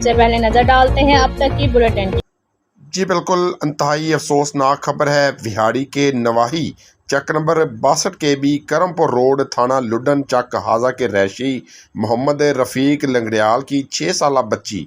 سے پہلے نظر ڈالتے ہیں اب تک کی بلیٹن کی۔ جی بالکل انتہائی افسوسناک خبر ہے۔ وہاڑی کے نواحی چک نمبر 62 کے بی کرم پور روڈ تھانہ لڈن چک ہازہ کے رہائشی محمد رفیق لنگڑیال کی 6 سالہ بچی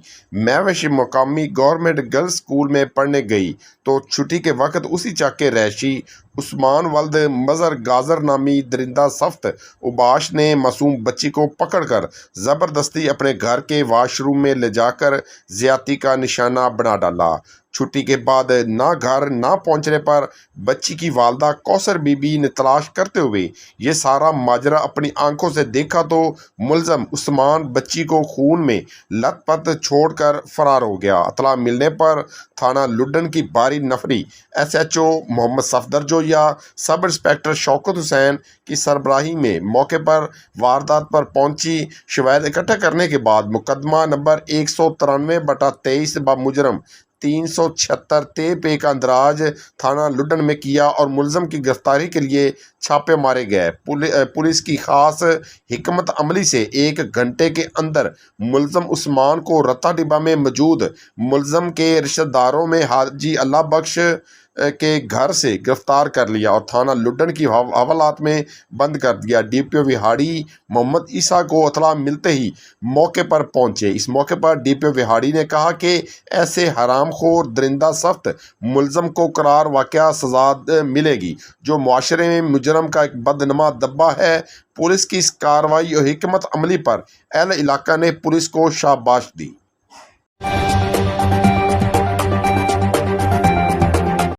مہوش مقامی گورنمنٹ گرلز اسکول میں پڑھنے گئی تو چھٹی کے وقت اسی چک کے رہائشی عثمان ولد مظہر گازر نامی درندہ صفت اوباش نے معصوم بچی کو پکڑ کر زبردستی اپنے گھر کے واش روم میں لے جا کر زیادتی کا نشانہ بنا ڈالا۔ چھٹی کے بعد نہ گھر نہ پہنچنے پر بچی کی والدہ کوثر بی بی نے تلاش کرتے ہوئے یہ سارا ماجرا اپنی آنکھوں سے دیکھا تو ملزم عثمان بچی کو خون میں لت پت چھوڑ کر فرار ہو گیا۔ اطلاع ملنے پر تھانہ لڈن کی باری نفری ایس ایچ او محمد صفدر یا سب انسپکٹر شوکت حسین کی سربراہی میں موقع پر واردات پر پہنچی شواہد اکٹھا کرنے کے بعد مقدمہ نمبر 193/23 بمجرم 376 تے کا اندراج تھانہ لڈن میں کیا اور ملزم کی گرفتاری کے لیے چھاپے مارے گئے۔ پولیس کی خاص حکمت عملی سے 1 گھنٹے کے اندر ملزم عثمان کو رتا ڈبہ میں موجود ملزم کے رشتہ داروں میں حاجی اللہ بخش کے گھر سے گرفتار کر لیا اور تھانہ لڈن کی حوالات میں بند کر دیا۔ ڈی پی او وہاڑی محمد عیسیٰ کو اطلاع ملتے ہی موقع پر پہنچے۔ اس موقع پر ڈی پی او وہاڑی نے کہا کہ ایسے حرام خور درندہ صفت ملزم کو قرار واقعہ سزا ملے گی جو معاشرے میں مجرم کا ایک بدنما دبہ ہے۔ پولیس کی اس کارروائی اور حکمت عملی پر اہل علاقہ نے پولیس کو شاباش دی۔